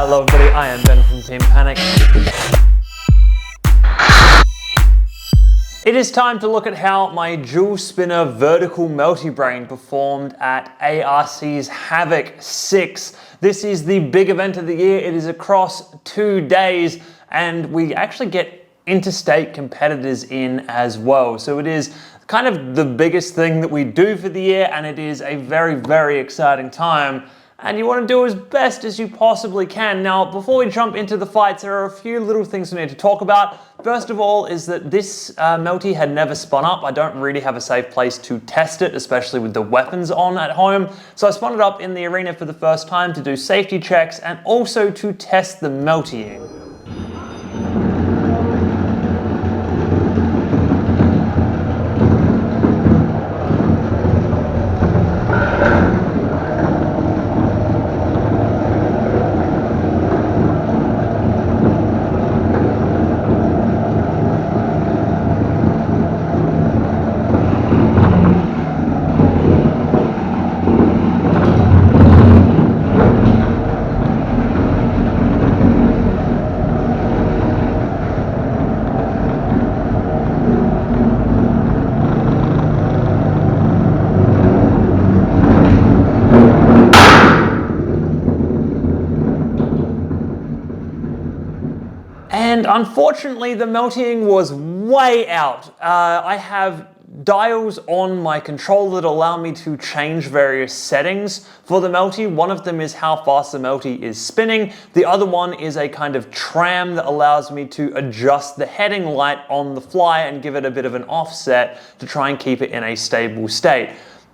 Hello everybody, I am Ben from Team Panic. It is time to look at how my dual spinner vertical melty brain performed at ARC's Havoc 6. This is the big event of the year. It is across 2 days and we actually get interstate competitors in as well. So it is kind of the biggest thing that we do for the year, and it is a very, very exciting time. And you want to do as best as you possibly can. Now, before we jump into the fights, there are a few little things we need to talk about. First of all is that this melty had never spun up. I don't really have a safe place to test it, especially with the weapons on at home. So I spun it up in the arena for the first time to do safety checks and also to test the meltying. And unfortunately, the melting was way out. I have dials on my controller that allow me to change various settings for the melty. One of them is how fast the melty is spinning. The other one is a kind of tram that allows me to adjust the heading light on the fly and give it a bit of an offset to try and keep it in a stable state.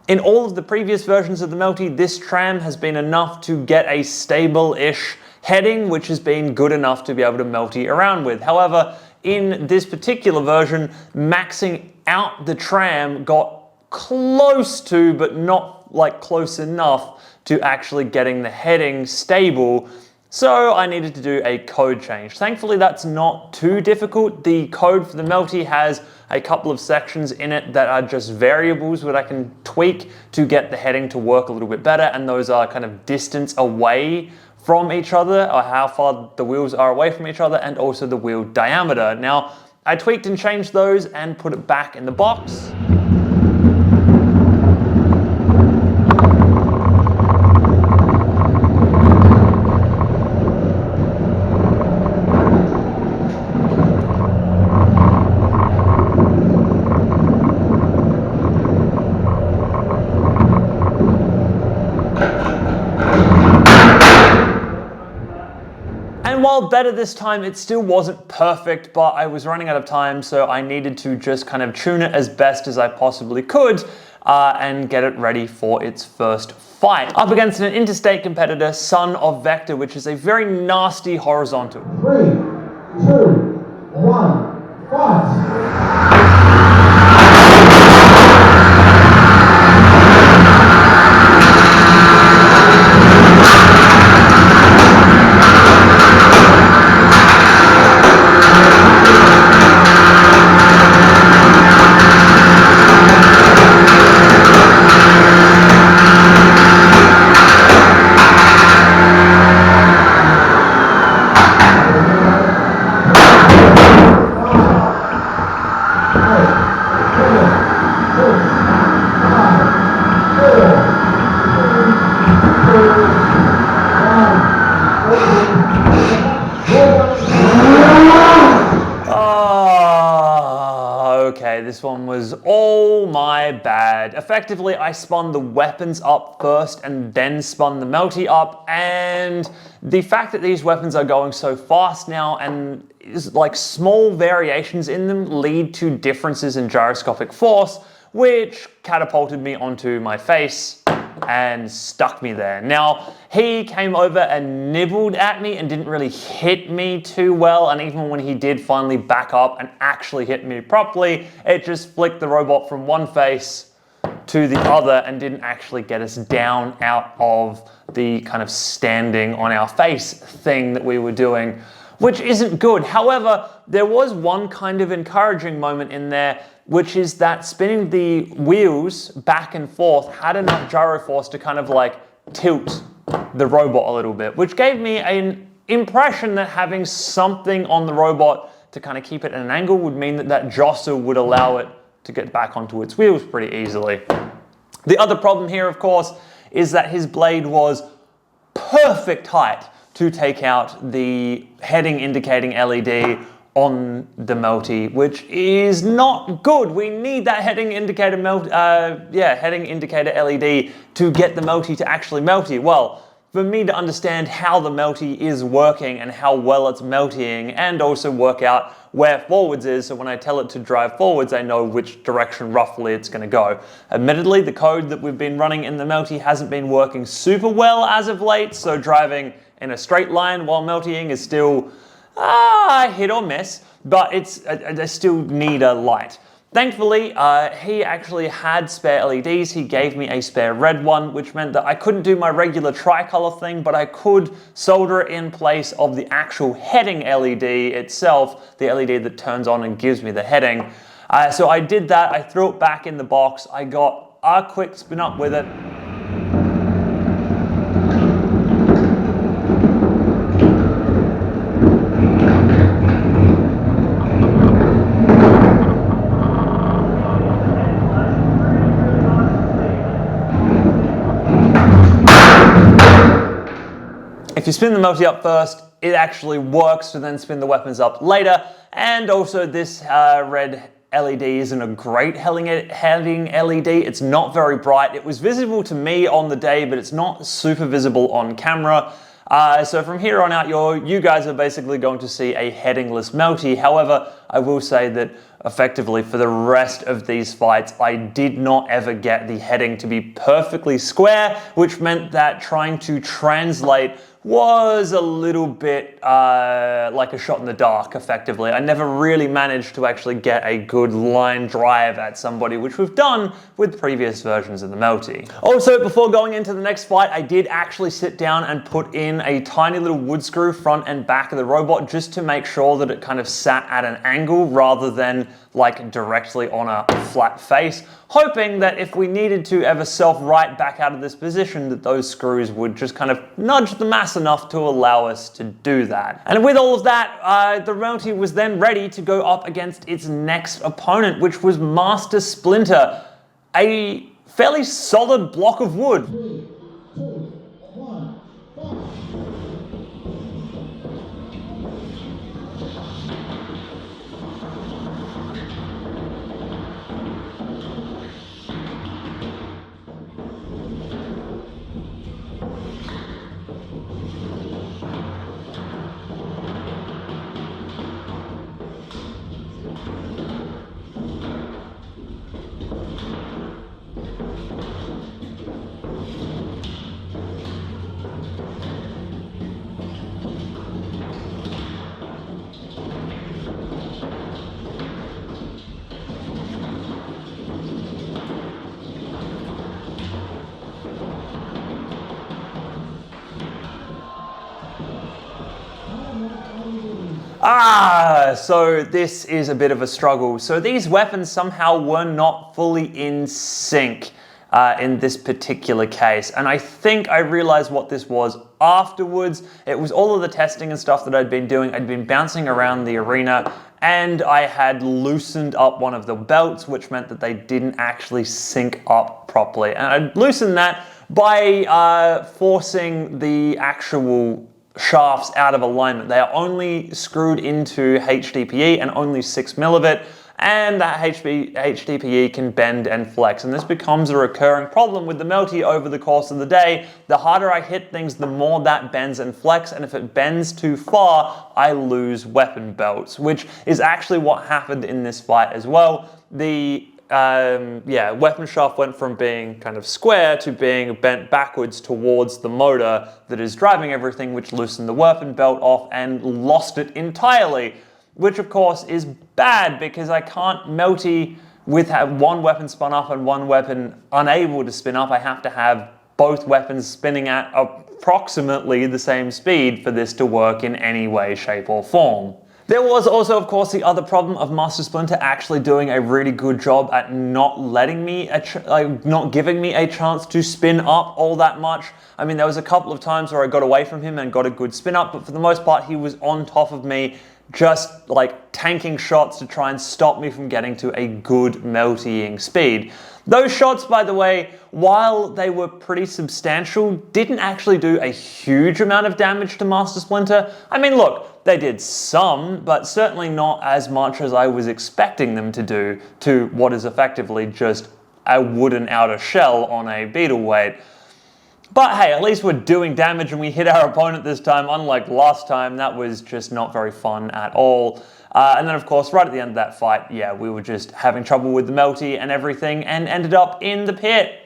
In all of the previous versions of the melty, this tram has been enough to get a stable-ish heading, which has been good enough to be able to melty around with. However, in this particular version, maxing out the tram got close to, but not like close enough to actually getting the heading stable. So I needed to do a code change. Thankfully, that's not too difficult. The code for the melty has a couple of sections in it that are just variables that I can tweak to get the heading to work a little bit better. And those are kind of distance away from each other, or how far the wheels are away from each other, and also the wheel diameter. Now, I tweaked and changed those and put it back in the box. And while better this time, it still wasn't perfect, but I was running out of time, so I needed to just kind of tune it as best as I possibly could and get it ready for its first fight. Up against an interstate competitor, Son of Vector, which is a very nasty horizontal. 3, 2, 1, fight! Okay, this one was all my bad. Effectively, I spun the weapons up first and then spun the melty up, and the fact that these weapons are going so fast now and like small variations in them lead to differences in gyroscopic force, which catapulted me onto my face and stuck me there. Now, he came over and nibbled at me and didn't really hit me too well, and even when he did finally back up and actually hit me properly, it just flicked the robot from one face to the other and didn't actually get us down out of the kind of standing on our face thing that we were doing, which isn't good. However, there was one kind of encouraging moment in there, which is that spinning the wheels back and forth had enough gyro force to kind of like tilt the robot a little bit, which gave me an impression that having something on the robot to kind of keep it at an angle would mean that that jostle would allow it to get back onto its wheels pretty easily. The other problem here, of course, is that his blade was perfect height to take out the heading indicating LED on the melty, which is not good. We need that heading indicator heading indicator LED to get the melty to actually melty. Well, for me to understand how the melty is working and how well it's melting, and also work out where forwards is, so when I tell it to drive forwards, I know which direction roughly it's going to go. Admittedly, the code that we've been running in the melty hasn't been working super well as of late, so driving in a straight line while melting is still hit or miss, but I still need a light. Thankfully, he actually had spare LEDs. He gave me a spare red one, which meant that I couldn't do my regular tricolor thing, but I could solder it in place of the actual heading LED itself, the LED that turns on and gives me the heading. So I did that. I threw it back in the box. I got a quick spin up with it. If you spin the melty up first, it actually works to then spin the weapons up later. And also this red LED isn't a great heading LED. It's not very bright. It was visible to me on the day, but it's not super visible on camera. So from here on out, you guys are basically going to see a headingless melty. However, I will say that effectively for the rest of these fights, I did not ever get the heading to be perfectly square, which meant that trying to translate was a little bit like a shot in the dark, effectively. I never really managed to actually get a good line drive at somebody, which we've done with previous versions of the melty. Also, before going into the next fight, I did actually sit down and put in a tiny little wood screw front and back of the robot just to make sure that it kind of sat at an angle rather than like directly on a flat face, hoping that if we needed to ever self-right back out of this position, that those screws would just kind of nudge the mass enough to allow us to do that. And with all of that, the melty was then ready to go up against its next opponent, which was Master Splinter, a fairly solid block of wood. 3, 2, 1, go! So this is a bit of a struggle. So these weapons somehow were not fully in sync in this particular case. And I think I realized what this was afterwards. It was all of the testing and stuff that I'd been doing. I'd been bouncing around the arena and I had loosened up one of the belts, which meant that they didn't actually sync up properly. And I'd loosened that by forcing the actual shafts out of alignment. They are only screwed into HDPE and only 6 mil of it, and that HDPE can bend and flex, and this becomes a recurring problem with the melty over the course of the day. The harder I hit things, the more that bends and flex, and if it bends too far, I lose weapon belts, which is actually what happened in this fight as well. The weapon shaft went from being kind of square to being bent backwards towards the motor that is driving everything, which loosened the weapon belt off and lost it entirely, which of course is bad because I can't melty with one weapon spun up and one weapon unable to spin up. I have to have both weapons spinning at approximately the same speed for this to work in any way, shape or form. There was also, of course, the other problem of Master Splinter actually doing a really good job at not letting me, not giving me a chance to spin up all that much. I mean, there was a couple of times where I got away from him and got a good spin up, but for the most part, he was on top of me, just like tanking shots to try and stop me from getting to a good meltying speed. Those shots, by the way, while they were pretty substantial, didn't actually do a huge amount of damage to Master Splinter. I mean, look, they did some, but certainly not as much as I was expecting them to do to what is effectively just a wooden outer shell on a beetle weight. But hey, at least we're doing damage and we hit our opponent this time, unlike last time. That was just not very fun at all. And then, of course, right at the end of that fight, yeah, we were just having trouble with the melty and everything and ended up in the pit,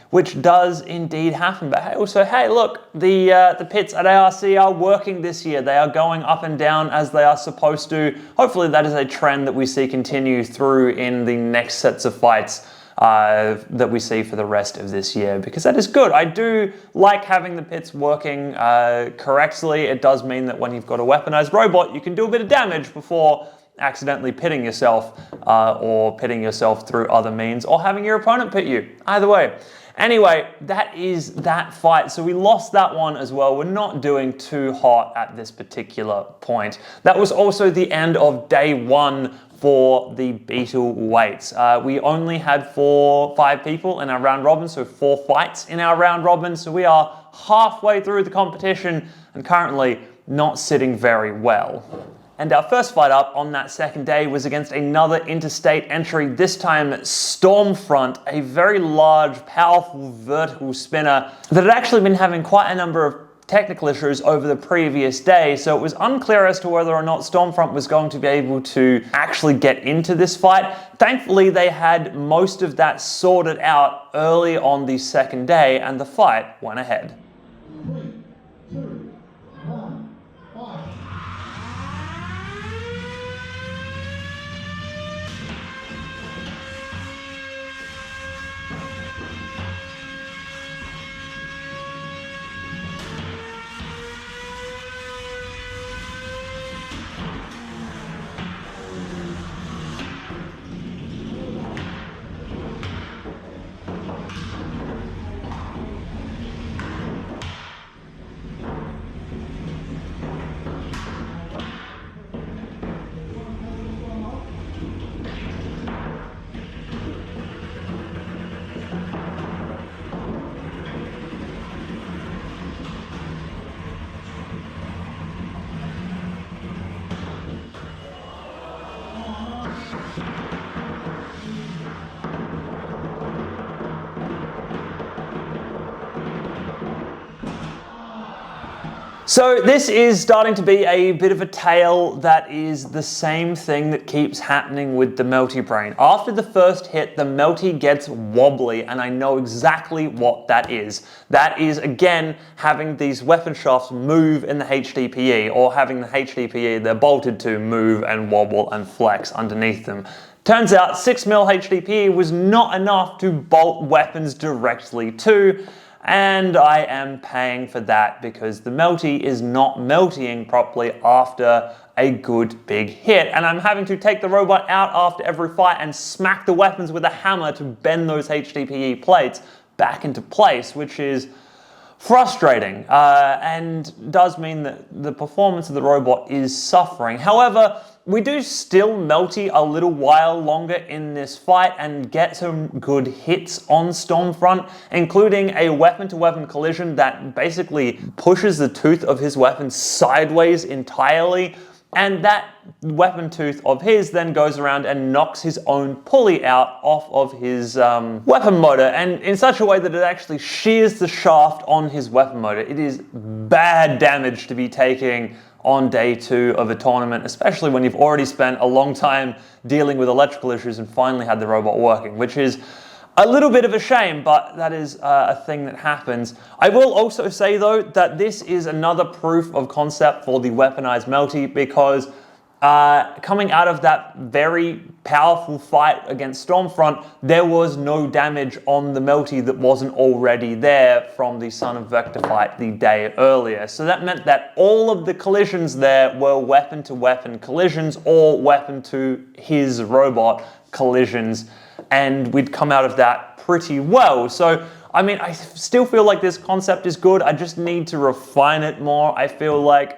which does indeed happen. But hey, also, hey, look, the pits at ARC are working this year. They are going up and down as they are supposed to. Hopefully that is a trend that we see continue through in the next sets of fights that we see for the rest of this year, because that is good. I do like having the pits working correctly. It does mean that when you've got a weaponized robot, you can do a bit of damage before accidentally pitting yourself or pitting yourself through other means, or having your opponent pit you. Either way. Anyway, that is that fight. So we lost that one as well. We're not doing too hot at this particular point. That was also the end of day one for the Beetle weights. We only had 5 people in our round robin, so 4 fights in our round robin. So we are halfway through the competition and currently not sitting very well. And our first fight up on that second day was against another interstate entry, this time Stormfront, a very large, powerful vertical spinner that had actually been having quite a number of technical issues over the previous day, so it was unclear as to whether or not Stormfront was going to be able to actually get into this fight. Thankfully, they had most of that sorted out early on the second day, and the fight went ahead. 3, 2, 1, fight. So this is starting to be a bit of a tale that is the same thing that keeps happening with the melty brain. After the first hit, the melty gets wobbly, and I know exactly what that is. That is, again, having these weapon shafts move in the HDPE, or having the HDPE they're bolted to move and wobble and flex underneath them. Turns out 6mm HDPE was not enough to bolt weapons directly to, and I am paying for that because the melty is not meltying properly after a good big hit, and I'm having to take the robot out after every fight and smack the weapons with a hammer to bend those HDPE plates back into place, which is frustrating and does mean that the performance of the robot is suffering. However, we do still melty a little while longer in this fight and get some good hits on Stormfront, including a weapon-to-weapon collision that basically pushes the tooth of his weapon sideways entirely, and that weapon tooth of his then goes around and knocks his own pulley out off of his weapon motor, and in such a way that it actually shears the shaft on his weapon motor. It is bad damage to be taking on day 2 of a tournament, especially when you've already spent a long time dealing with electrical issues and finally had the robot working, which is a little bit of a shame, but that is a thing that happens. I will also say though that this is another proof of concept for the weaponized melty, because coming out of that very powerful fight against Stormfront, there was no damage on the melty that wasn't already there from the Son of Vector fight the day earlier. So that meant that all of the collisions there were weapon-to-weapon collisions or weapon to his robot collisions, and we'd come out of that pretty well. So I mean, I still feel like this concept is good. I just need to refine it more. I feel like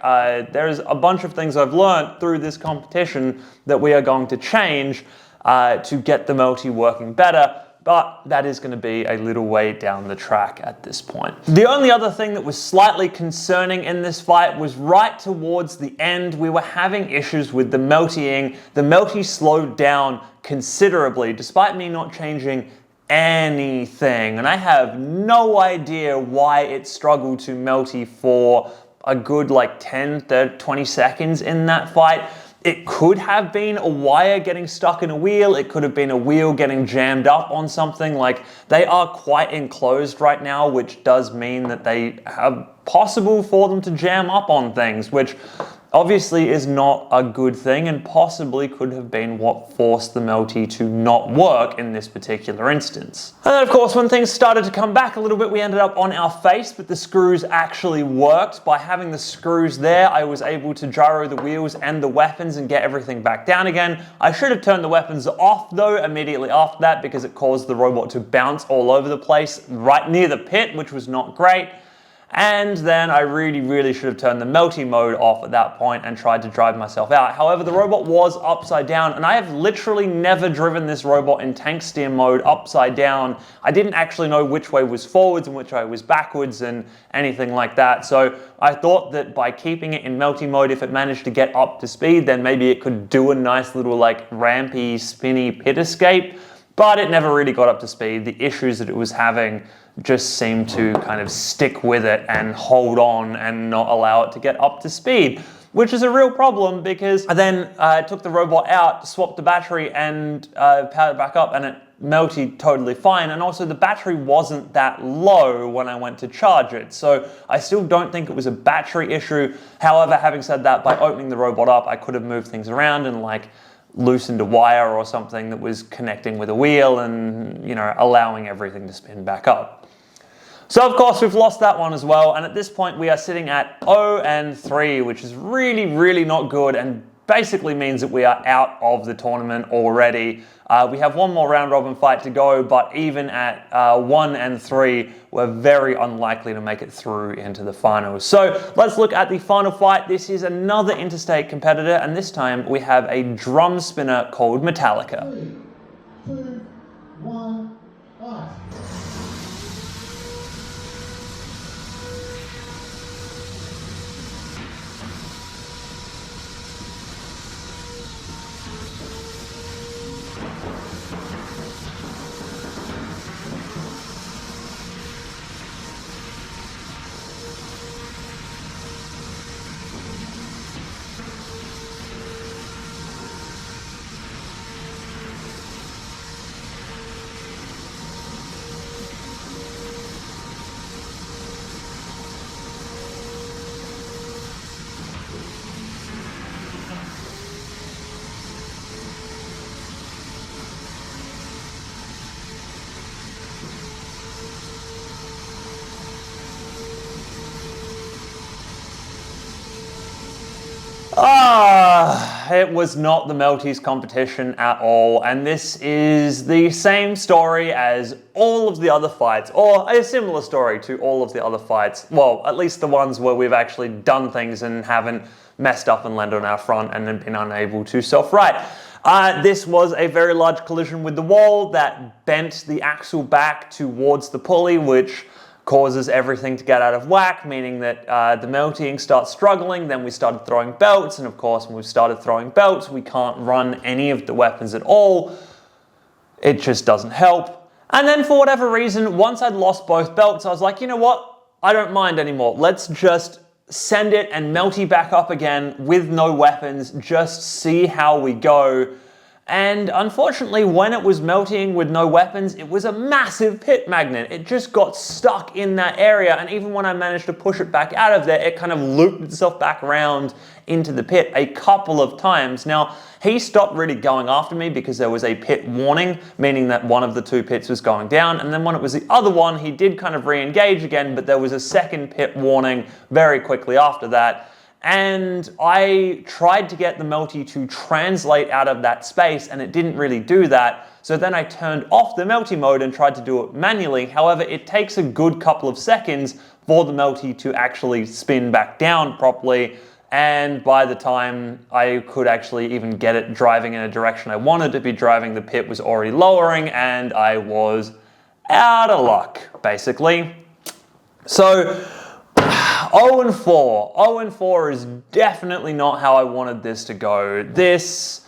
there's a bunch of things I've learned through this competition that we are going to change to get the melty working better, but that is going to be a little way down the track at this point. The only other thing that was slightly concerning in this fight was right towards the end, we were having issues with the meltying. The melty slowed down considerably, despite me not changing anything, and I have no idea why it struggled to melty for a good like 10 to 20 seconds in that fight. It could have been a wire getting stuck in a wheel, it could have been a wheel getting jammed up on something. Like, they are quite enclosed right now, which does mean that they are possible for them to jam up on things, which obviously is not a good thing and possibly could have been what forced the melty to not work in this particular instance. And then of course, when things started to come back a little bit, we ended up on our face, but the screws actually worked. By having the screws there, I was able to gyro the wheels and the weapons and get everything back down again. I should have turned the weapons off though immediately after that, because it caused the robot to bounce all over the place right near the pit, which was not great. And then I really should have turned the melty mode off at that point and tried to drive myself out. However, the robot was upside down, and I have literally never driven this robot in tank steer mode upside down. I didn't actually know which way was forwards and which way was backwards and anything like that. So I thought that by keeping it in melty mode, if it managed to get up to speed, then maybe it could do a nice little like rampy, spinny pit escape. But it never really got up to speed. The issues that it was having just seemed to kind of stick with it and hold on and not allow it to get up to speed, which is a real problem, because I then took the robot out, swapped the battery and powered it back up, and it melted totally fine. And also the battery wasn't that low when I went to charge it. So I still don't think it was a battery issue. However, having said that, by opening the robot up, I could have moved things around and like loosened a wire or something that was connecting with a wheel and, you know, allowing everything to spin back up. So of course we've lost that one as well, and at this point we are sitting at 0-3, which is really not good and basically means that we are out of the tournament already. We have one more round robin fight to go, but even at 1-3, we're very unlikely to make it through into the finals. So let's look at the final fight. This is another interstate competitor, and this time we have a drum spinner called Metallica. 3, 2, 1, fight. It was not the Melty's competition at all, and this is the same story as all of the other fights, or a similar story to all of the other fights. Well, at least the ones where we've actually done things and haven't messed up and landed on our front and then been unable to self-right. This was a very large collision with the wall that bent the axle back towards the pulley, which causes everything to get out of whack, meaning that the melting starts struggling. Then we started throwing belts, and of course when we've started throwing belts, we can't run any of the weapons at all. It just doesn't help. And then for whatever reason, once I'd lost both belts, I was like, you know what? I don't mind anymore. Let's just send it and melty back up again with no weapons, just see how we go. And unfortunately, when it was melting with no weapons, it was a massive pit magnet. It just got stuck in that area, and even when I managed to push it back out of there, it kind of looped itself back around into the pit a couple of times. Now, he stopped really going after me because there was a pit warning, meaning that one of the two pits was going down, and then when it was the other one, he did kind of re-engage again, but there was a second pit warning very quickly after that. And I tried to get the melty to translate out of that space, and it didn't really do that. So then I turned off the melty mode and tried to do it manually. However, it takes a good couple of seconds for the melty to actually spin back down properly. And by the time I could actually even get it driving in a direction I wanted to be driving, the pit was already lowering and I was out of luck, basically. So 0-4. 0-4 is definitely not how I wanted this to go. This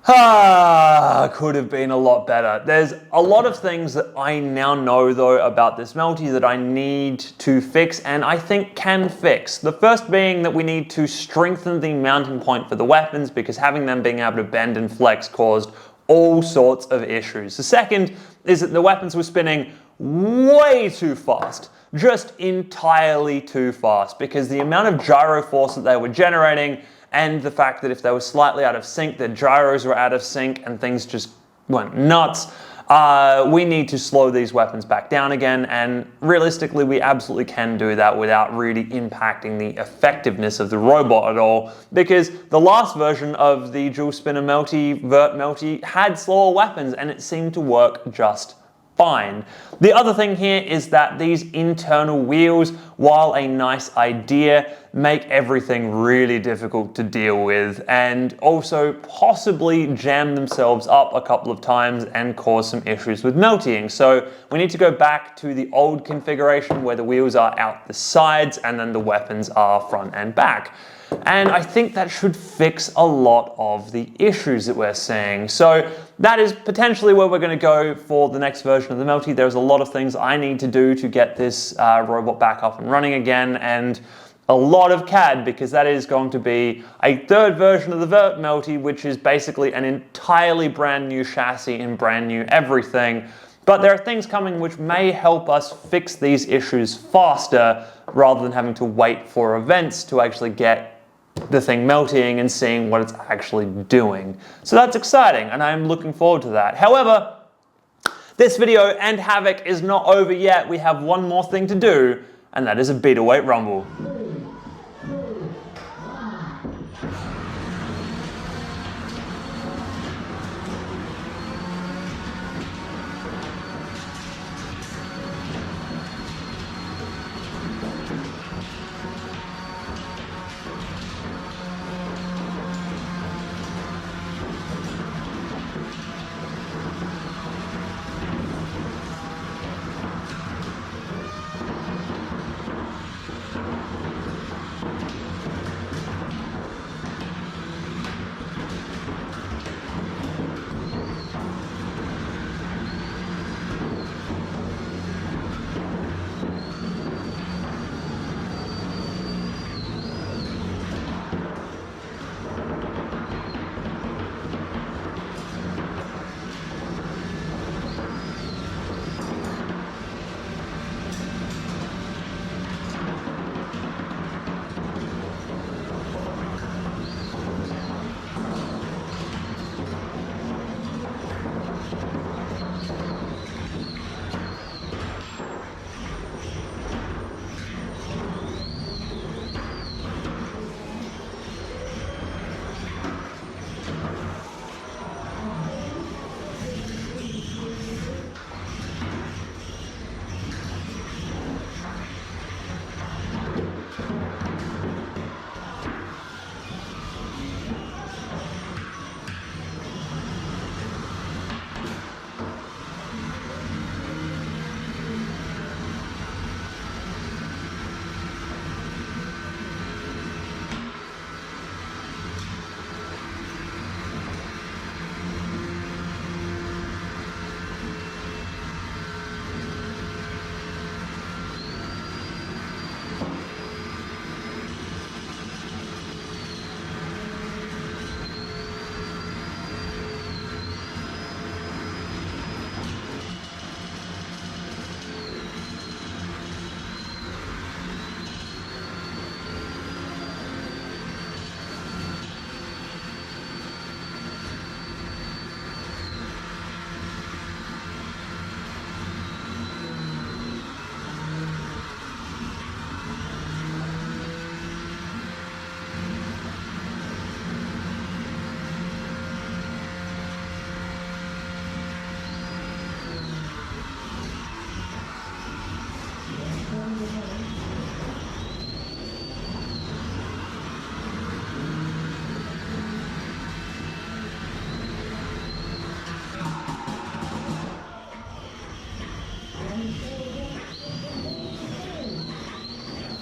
could have been a lot better. There's a lot of things that I now know though about this melty that I need to fix and I think can fix. The first being that we need to strengthen the mounting point for the weapons because having them being able to bend and flex caused all sorts of issues. The second is that the weapons were spinning way too fast. Just entirely too fast because the amount of gyro force that they were generating and the fact that if they were slightly out of sync, their gyros were out of sync and things just went nuts. We need to slow these weapons back down again, and realistically we absolutely can do that without really impacting the effectiveness of the robot at all, because the last version of the dual spinner melty, vert melty, had slower weapons and it seemed to work just fine. The other thing here is that these internal wheels, while a nice idea, make everything really difficult to deal with and also possibly jam themselves up a couple of times and cause some issues with melting. So we need to go back to the old configuration where the wheels are out the sides and then the weapons are front and back. And I think that should fix a lot of the issues that we're seeing. So that is potentially where we're going to go for the next version of the melty. There's a lot of things I need to do to get this robot back up and running again, and a lot of CAD, because that is going to be a third version of the vert melty, which is basically an entirely brand new chassis and brand new everything. But there are things coming which may help us fix these issues faster rather than having to wait for events to actually get the thing melting and seeing what it's actually doing. So that's exciting and I'm looking forward to that. However, this video and Havoc is not over yet. We have one more thing to do, and that is a beta weight rumble.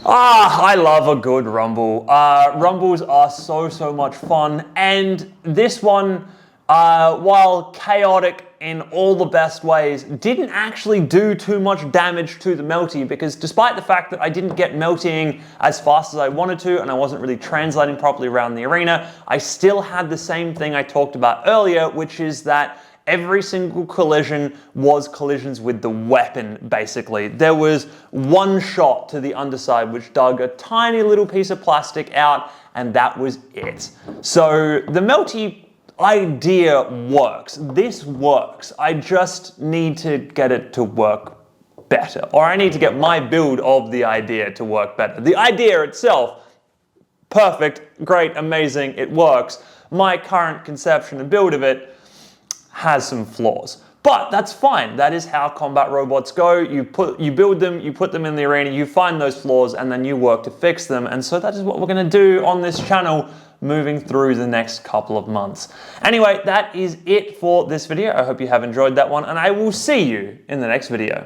I love a good rumble. Rumbles are so much fun, and this one, while chaotic in all the best ways, didn't actually do too much damage to the melty, because despite the fact that I didn't get melting as fast as I wanted to, and I wasn't really translating properly around the arena, I still had the same thing I talked about earlier, which is that every single collision was collisions with the weapon, basically. There was one shot to the underside which dug a tiny little piece of plastic out, and that was it. So the melty idea works. This works. I just need to get it to work better. Or I need to get my build of the idea to work better. The idea itself, perfect, great, amazing, it works. My current conception and build of it has some flaws. But that's fine. That is how combat robots go. You build them, you put them in the arena, you find those flaws, and then you work to fix them. And so that is what we're going to do on this channel moving through the next couple of months. Anyway, that is it for this video. I hope you have enjoyed that one, and I will see you in the next video.